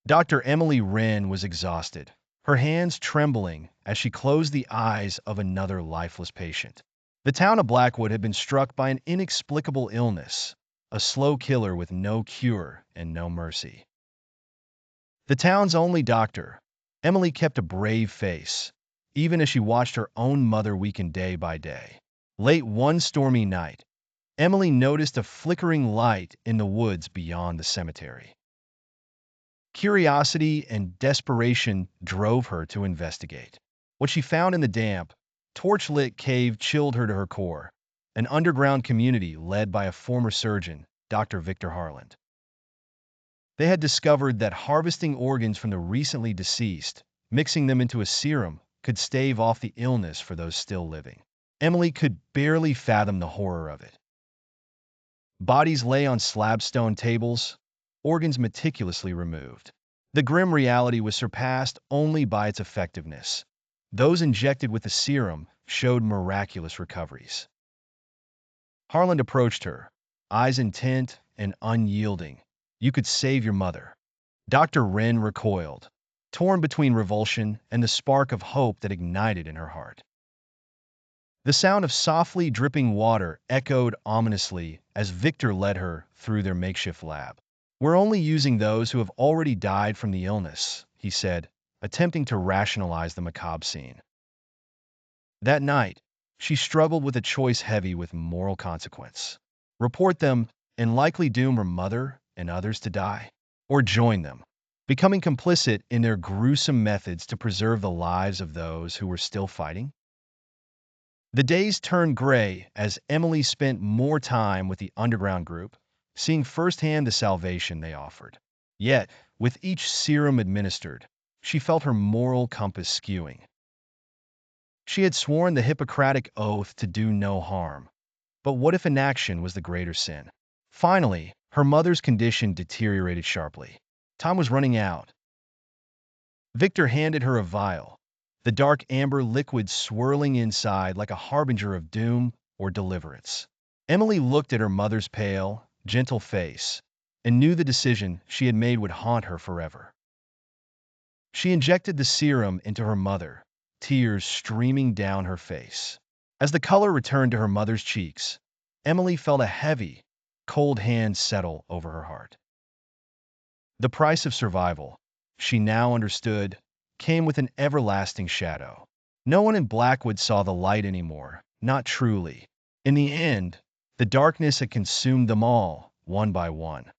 Dr. Emily Wren was exhausted, her hands trembling as she closed the eyes of another lifeless patient. The town of Blackwood had been struck by an inexplicable illness, a slow killer with no cure and no mercy. The town's only doctor, Emily kept a brave face, even as she watched her own mother weaken day by day. Late one stormy night, Emily noticed a flickering light in the woods beyond the cemetery. Curiosity and desperation drove her to investigate. What she found in the damp, torch-lit cave chilled her to her core, an underground community led by a former surgeon, Dr. Victor Harland. They had discovered that harvesting organs from the recently deceased, mixing them into a serum, could stave off the illness for those still living. Emily could barely fathom the horror of it. Bodies lay on slabstone tables, organs meticulously removed. The grim reality was surpassed only by its effectiveness. Those injected with the serum showed miraculous recoveries. Harland approached her, eyes intent and unyielding. "You could save your mother." Dr. Wren recoiled, torn between revulsion and the spark of hope that ignited in her heart. The sound of softly dripping water echoed ominously as Victor led her through their makeshift lab. "We're only using those who have already died from the illness," he said, attempting to rationalize the macabre scene. That night, she struggled with a choice heavy with moral consequence. Report them and likely doom her mother and others to die, or join them, becoming complicit in their gruesome methods to preserve the lives of those who were still fighting? The days turned gray as Emily spent more time with the underground group, seeing firsthand the salvation they offered. Yet, with each serum administered, she felt her moral compass skewing. She had sworn the Hippocratic oath to do no harm. But what if inaction was the greater sin? Finally, her mother's condition deteriorated sharply. Time was running out. Victor handed her a vial, the dark amber liquid swirling inside like a harbinger of doom or deliverance. Emily looked at her mother's pale, gentle face and knew the decision she had made would haunt her forever. She injected the serum into her mother, tears streaming down her face. As the color returned to her mother's cheeks, Emily felt a heavy, cold hand settle over her heart. The price of survival, she now understood, came with an everlasting shadow. No one in Blackwood saw the light anymore, not truly. In the end, the darkness had consumed them all, one by one.